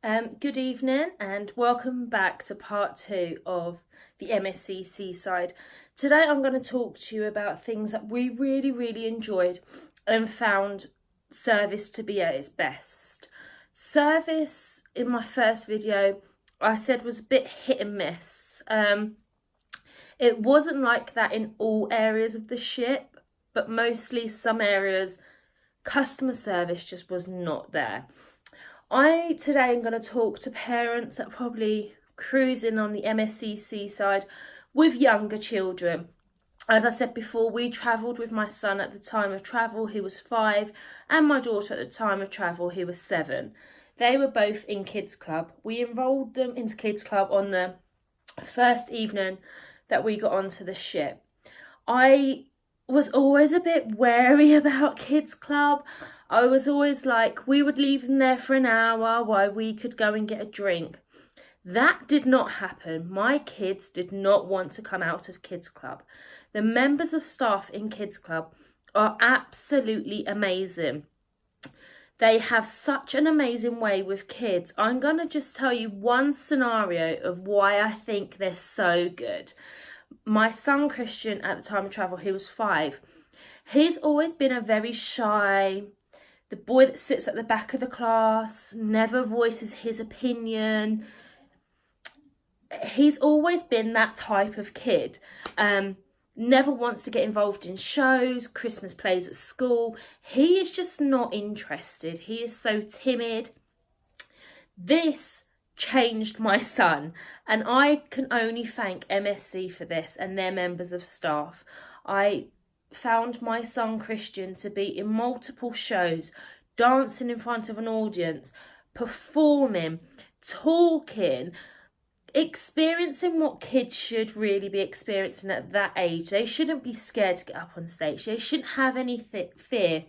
Good evening and welcome back to part 2 of the MSC Seaside. Today I'm going to talk to you about things that we really enjoyed and found service to be at its best. Service in my first video I said was a bit hit and miss. It wasn't like that in all areas of the ship, but mostly some areas customer service just was not there. Today am going to talk to parents that are probably cruising on the MSC Seaside with younger children. As I said before, we travelled with my son at the time of travel, who was 5, and my daughter at the time of travel, who was 7. They were both in Kids Club. We enrolled them into Kids Club on the first evening that we got onto the ship. I was always a bit wary about Kids Club. I was always like, we would leave them there for an hour while we could go and get a drink. That did not happen. My kids did not want to come out of Kids Club. The members of staff in Kids Club are absolutely amazing. They have such an amazing way with kids. I'm going to just tell you one scenario of why I think they're so good. My son Christian, at the time of travel, he was 5. He's always been a very shy, the boy that sits at the back of the class, never voices his opinion. He's always been that type of kid. Never wants to get involved in shows, Christmas plays at school. He is just not interested. He is so timid. This changed my son, and I can only thank MSC for this and their members of staff. I found my son Christian to be in multiple shows, dancing in front of an audience, performing, talking, experiencing what kids should really be experiencing at that age. They shouldn't be scared to get up on stage. They shouldn't have any fear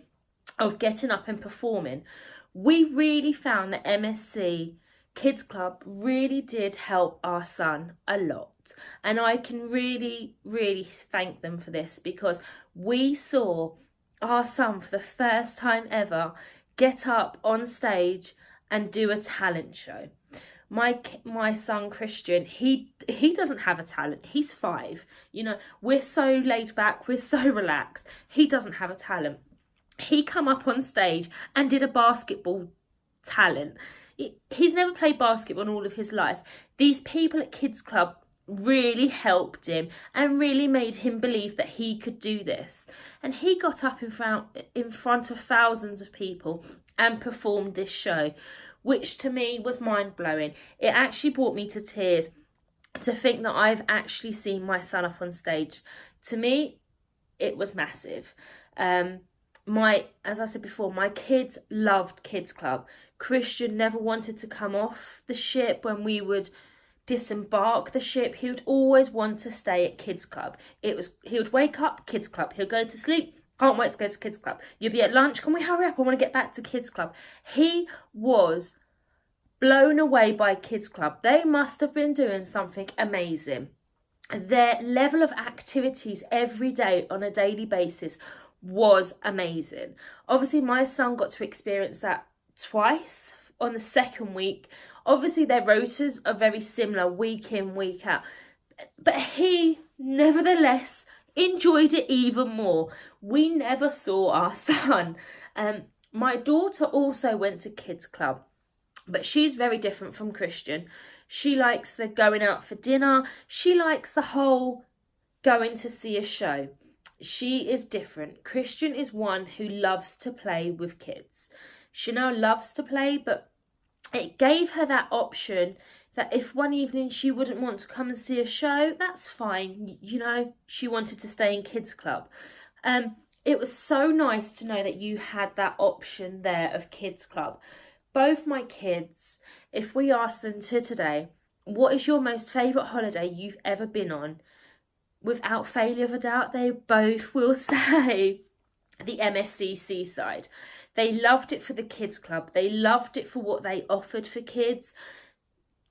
of getting up and performing. We really found that MSC Kids Club really did help our son a lot, and I can really thank them for this, because we saw our son for the first time ever get up on stage and do a talent show. My son Christian, he doesn't have a talent. He's 5. We're so laid back, we're so relaxed. He doesn't have a talent. He come up on stage and did a basketball talent. He's never played basketball in all of his life. These people at Kids Club really helped him and really made him believe that he could do this. And he got up in front of thousands of people and performed this show, which to me was mind-blowing. It actually brought me to tears to think that I've actually seen my son up on stage. To me, it was massive. As I said before, my kids loved Kids Club. Christian never wanted to come off the ship when we would disembark the ship. He would always want to stay at Kids Club. He would wake up, Kids Club. He'll go to sleep, can't wait to go to Kids Club. You'll be at lunch, can we hurry up? I want to get back to Kids Club. He was blown away by Kids Club. They must have been doing something amazing. Their level of activities every day on a daily basis was amazing. Obviously, my son got to experience that twice on the second week. Obviously, their rotas are very similar week in, week out. But he, nevertheless, enjoyed it even more. We never saw our son. My daughter also went to Kids Club, but she's very different from Christian. She likes the going out for dinner. She likes the whole going to see a show. She is different. Christian is one who loves to play with kids. Chanel loves to play, but it gave her that option that if one evening she wouldn't want to come and see a show, that's fine. She wanted to stay in Kids Club. It was so nice to know that you had that option there of Kids Club. Both my kids, if we ask them today, what is your most favourite holiday you've ever been on? Without failure of a doubt, they both will say the MSC Seaside. They loved it for the Kids Club. They loved it for what they offered for kids.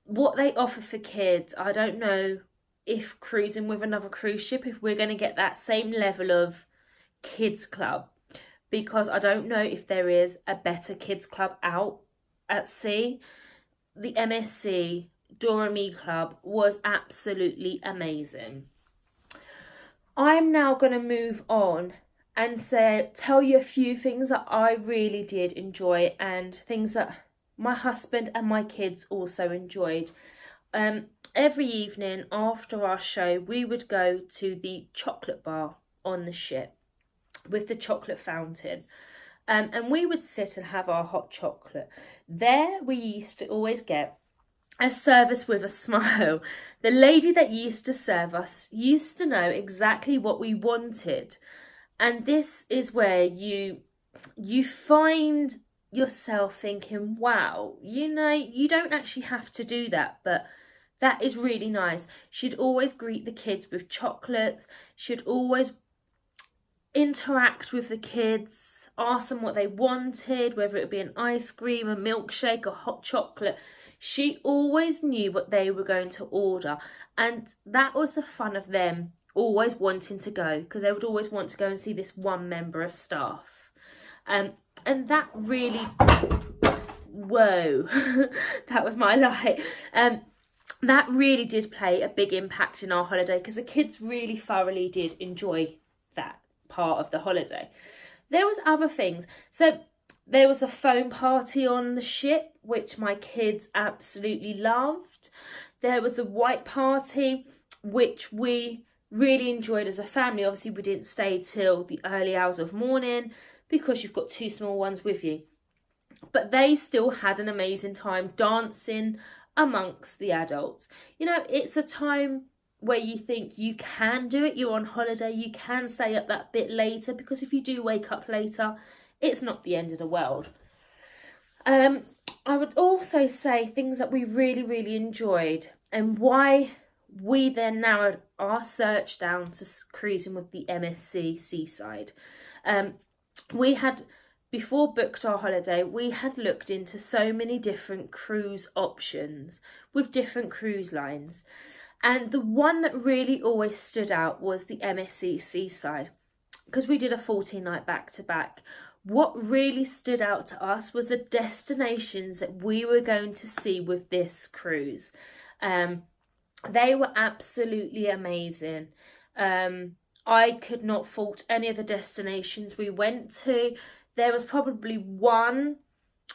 What they offer for kids, I don't know if cruising with another cruise ship, if we're going to get that same level of Kids Club, because I don't know if there is a better Kids Club out at sea. the MSC Dora Me Club was absolutely amazing. I'm now going to move on and tell you a few things that I really did enjoy and things that my husband and my kids also enjoyed. Every evening after our show, we would go to the chocolate bar on the ship with the chocolate fountain. And we would sit and have our hot chocolate. There we used to always get a service with a smile. The lady that used to serve us used to know exactly what we wanted. And this is where you find yourself thinking, wow, you don't actually have to do that, but that is really nice. She'd always greet the kids with chocolates. She'd always interact with the kids, ask them what they wanted, whether it would be an ice cream, a milkshake, or hot chocolate. She always knew what they were going to order, and that was the fun of them always wanting to go, because they would always want to go and see this one member of staff. And that really, whoa, that was my light. That really did play a big impact in our holiday, because the kids really thoroughly did enjoy that part of the holiday. There was other things. So there was a foam party on the ship, which my kids absolutely loved. There was a white party, which we really enjoyed as a family. Obviously, we didn't stay till the early hours of morning because you've got two small ones with you. But they still had an amazing time dancing amongst the adults. It's a time where you think you can do it. You're on holiday, you can stay up that bit later, because if you do wake up later, it's not the end of the world. I would also say things that we really, really enjoyed and why we then narrowed our search down to cruising with the MSC Seaside. We had, before booked our holiday, we had looked into so many different cruise options with different cruise lines. And the one that really always stood out was the MSC Seaside, because we did a 14-night back-to-back. What really stood out to us was the destinations that we were going to see with this cruise. They were absolutely amazing. I could not fault any of the destinations we went to. There was probably one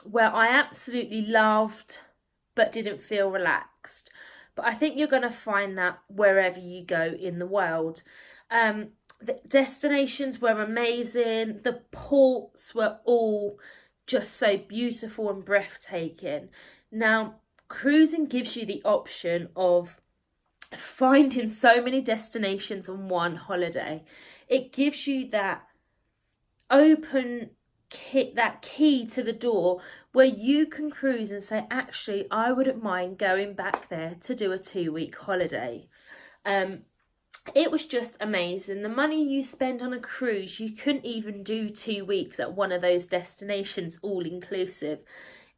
where I absolutely loved but didn't feel relaxed. But I think you're going to find that wherever you go in the world. The destinations were amazing. The ports were all just so beautiful and breathtaking. Now, cruising gives you the option of finding so many destinations on one holiday. It gives you that key to the door where you can cruise and say, actually, I wouldn't mind going back there to do a 2-week holiday. It was just amazing. The money you spend on a cruise, you couldn't even do 2 weeks at one of those destinations all inclusive.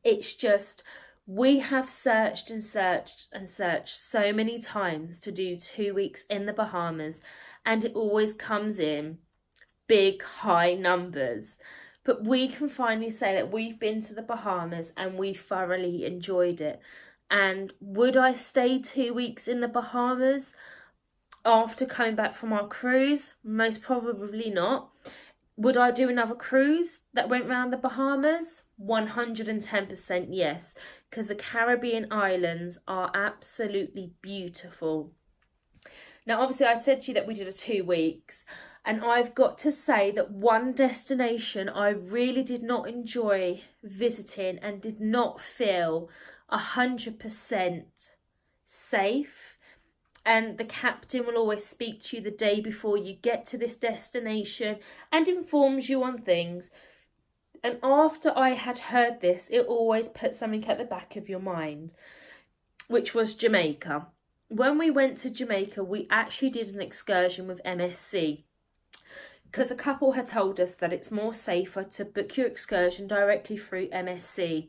It's just, we have searched and searched and searched so many times to do 2 weeks in the Bahamas, and it always comes in big, high numbers. But we can finally say that we've been to the Bahamas and we thoroughly enjoyed it. And would I stay 2 weeks in the Bahamas after coming back from our cruise? Most probably not. Would I do another cruise that went around the Bahamas? 110% yes, because the Caribbean islands are absolutely beautiful. Now, obviously, I said to you that we did a 2 weeks, and I've got to say that one destination I really did not enjoy visiting and did not feel 100% safe. And the captain will always speak to you the day before you get to this destination and informs you on things. And after I had heard this, it always put something at the back of your mind, which was Jamaica. When we went to Jamaica, we actually did an excursion with MSC, because a couple had told us that it's more safer to book your excursion directly through MSC,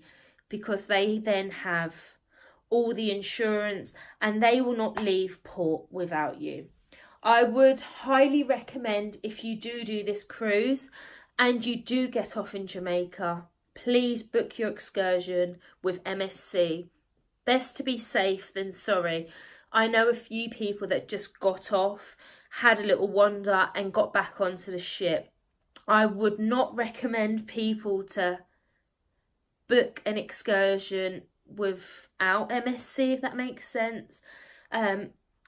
because they then have all the insurance and they will not leave port without you. I would highly recommend, if you do this cruise and you do get off in Jamaica, please book your excursion with MSC. Best to be safe than sorry. I know a few people that just got off, had a little wander and got back onto the ship. I would not recommend people to book an excursion without MSC, if that makes sense.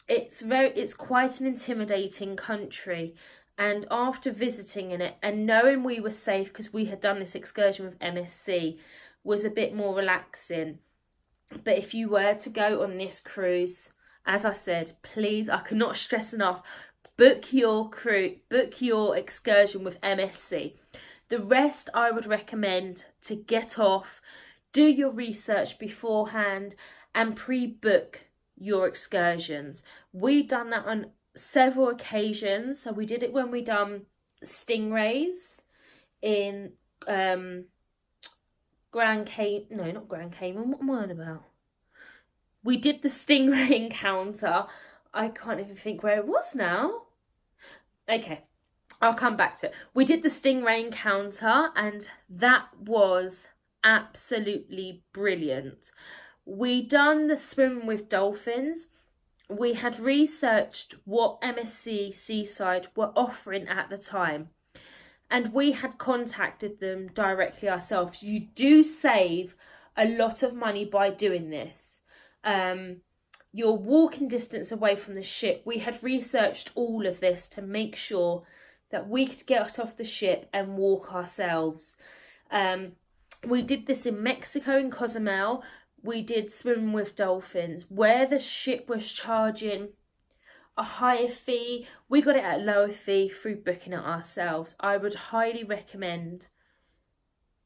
It's quite an intimidating country, and after visiting in it and knowing we were safe because we had done this excursion with MSC was a bit more relaxing. But if you were to go on this cruise, as I said, please, I cannot stress enough, book your excursion with MSC. The rest I would recommend to get off, do your research beforehand and pre-book your excursions. We've done that on several occasions. So we did it when we done stingrays in Grand Cayman. No, not Grand Cayman. What am I on about? We did the stingray encounter. I can't even think where it was now. Okay, I'll come back to it. We did the stingray encounter and that was absolutely brilliant. We done the swimming with dolphins. We had researched what MSC Seaside were offering at the time, and we had contacted them directly ourselves. You do save a lot of money by doing this. You're walking distance away from the ship. We had researched all of this to make sure that we could get off the ship and walk ourselves. We did this in Mexico, in Cozumel. We did swimming with dolphins, where the ship was charging a higher fee. We got it at a lower fee through booking it ourselves. I would highly recommend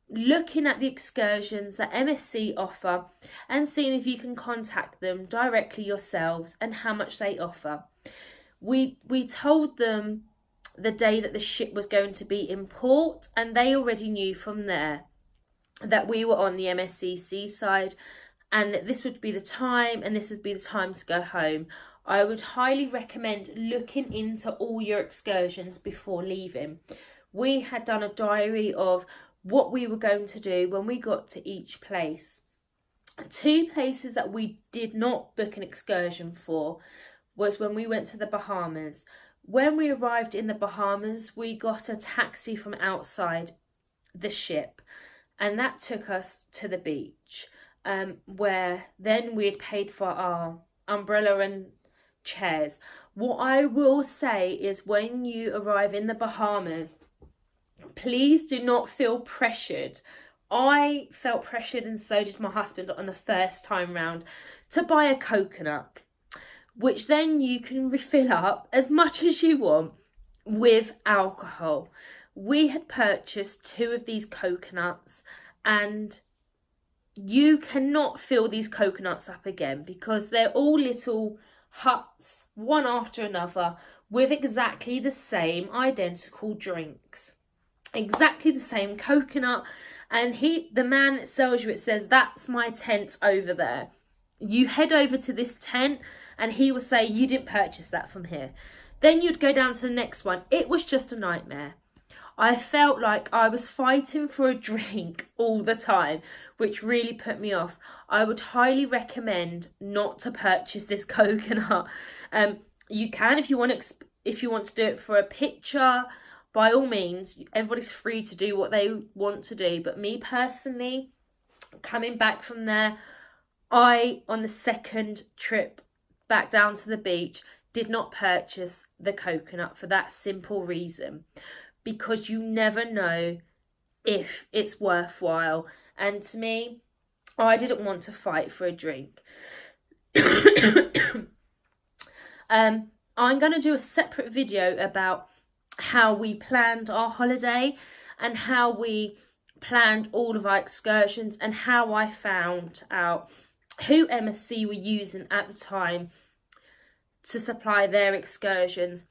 looking at the excursions that MSC offer and seeing if you can contact them directly yourselves and how much they offer. We told them the day that the ship was going to be in port, and they already knew from there that we were on the MSC Seaside and that this would be the time and this would be the time to go home. I would highly recommend looking into all your excursions before leaving. We had done a diary of what we were going to do when we got to each place. 2 places that we did not book an excursion for was when we went to the Bahamas. When we arrived in the Bahamas, we got a taxi from outside the ship, and that took us to the beach, where then we had paid for our umbrella and chairs. What I will say is when you arrive in the Bahamas, please do not feel pressured. I felt pressured, and so did my husband on the first time round, to buy a coconut, which then you can refill up as much as you want with alcohol. We had purchased 2 of these coconuts, and you cannot fill these coconuts up again because they're all little huts, one after another, with exactly the same identical drinks. Exactly the same coconut, and the man that sells you it says, that's my tent over there. You head over to this tent and he will say, you didn't purchase that from here. Then you'd go down to the next one. It was just a nightmare. I felt like I was fighting for a drink all the time, which really put me off. I would highly recommend not to purchase this coconut. You can if you want to do it for a picture. By all means, everybody's free to do what they want to do. But me personally, coming back from there, on the second trip back down to the beach, did not purchase the coconut for that simple reason. Because you never know if it's worthwhile. And to me, I didn't want to fight for a drink. I'm going to do a separate video about how we planned our holiday and how we planned all of our excursions and how I found out who MSC were using at the time to supply their excursions.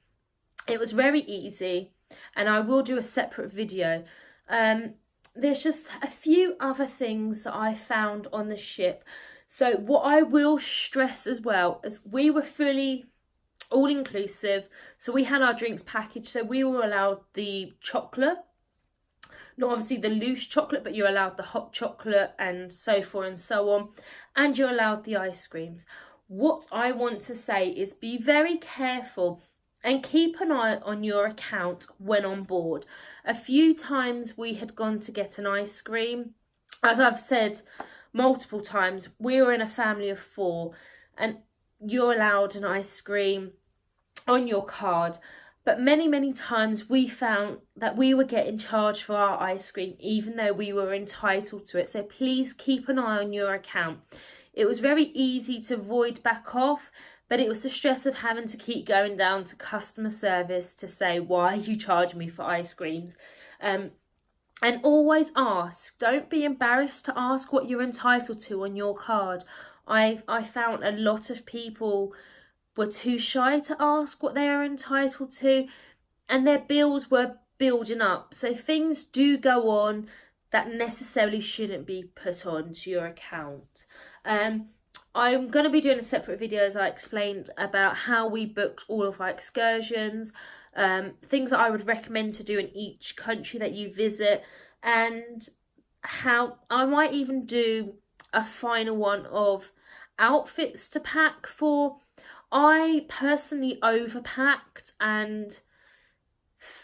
It was very easy, and I will do a separate video. There's just a few other things that I found on the ship. So what I will stress as well is we were fully all-inclusive, so we had our drinks packaged, so we were allowed the chocolate, not obviously the loose chocolate, but you're allowed the hot chocolate and so forth and so on, and you're allowed the ice creams. What I want to say is be very careful and keep an eye on your account when on board. A few times we had gone to get an ice cream. As I've said multiple times, we were in a family of 4 and you're allowed an ice cream on your card. But many times we found that we were getting charged for our ice cream even though we were entitled to it. So please keep an eye on your account. It was very easy to void back off, but it was the stress of having to keep going down to customer service to say, why are you charging me for ice creams? And always ask. Don't be embarrassed to ask what you're entitled to on your card. I found a lot of people were too shy to ask what they are entitled to, and their bills were building up. So things do go on that necessarily shouldn't be put onto your account. I'm going to be doing a separate video, as I explained, about how we booked all of our excursions, things that I would recommend to do in each country that you visit, and how I might even do a final one of outfits to pack for. I personally overpacked, and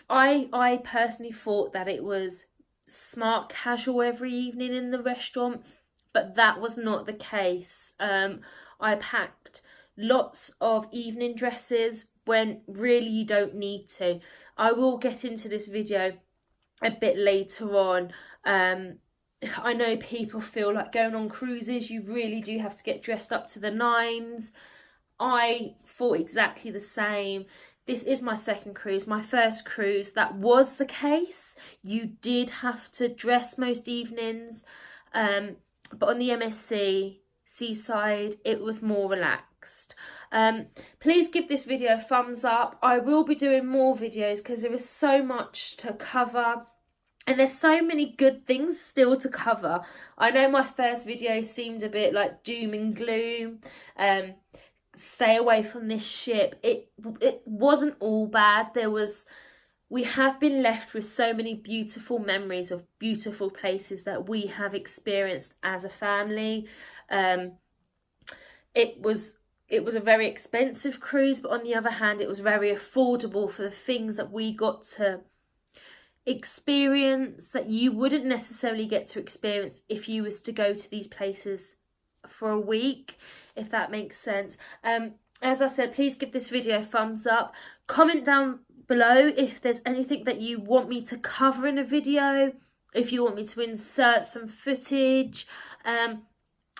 I personally thought that it was smart casual every evening in the restaurant, but that was not the case. I packed lots of evening dresses when really you don't need to. I will get into this video a bit later on. I know people feel like going on cruises, you really do have to get dressed up to the nines. I thought exactly the same. This is my second cruise. My first cruise, that was the case. You did have to dress most evenings. But on the MSC Seaside, it was more relaxed. Please give this video a thumbs up. I will be doing more videos because there is so much to cover. And there's so many good things still to cover. I know my first video seemed a bit like doom and gloom. Stay away from this ship. It wasn't all bad. We have been left with so many beautiful memories of beautiful places that we have experienced as a family. It was a very expensive cruise, but on the other hand, it was very affordable for the things that we got to experience that you wouldn't necessarily get to experience if you was to go to these places for a week, if that makes sense. As I said, please give this video a thumbs up. Comment down below if there's anything that you want me to cover in a video, if you want me to insert some footage.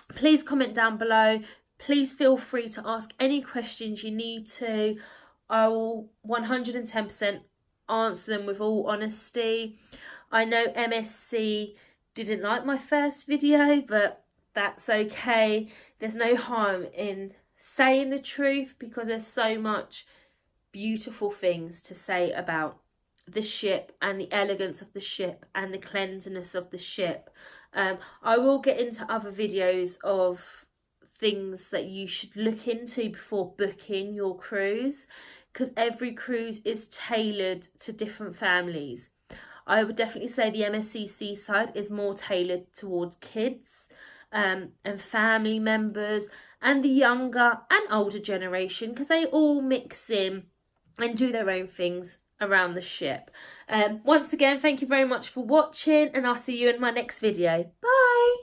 Please comment down below. Please feel free to ask any questions you need to. I will 110% answer them with all honesty. I know MSC didn't like my first video, but that's okay. There's no harm in saying the truth because there's so much beautiful things to say about the ship and the elegance of the ship and the cleanliness of the ship. I will get into other videos of things that you should look into before booking your cruise, because every cruise is tailored to different families. I would definitely say the MSC Seaside is more tailored towards kids and family members and the younger and older generation, because they all mix in and do their own things around the ship. Once again, thank you very much for watching, and I'll see you in my next video. Bye!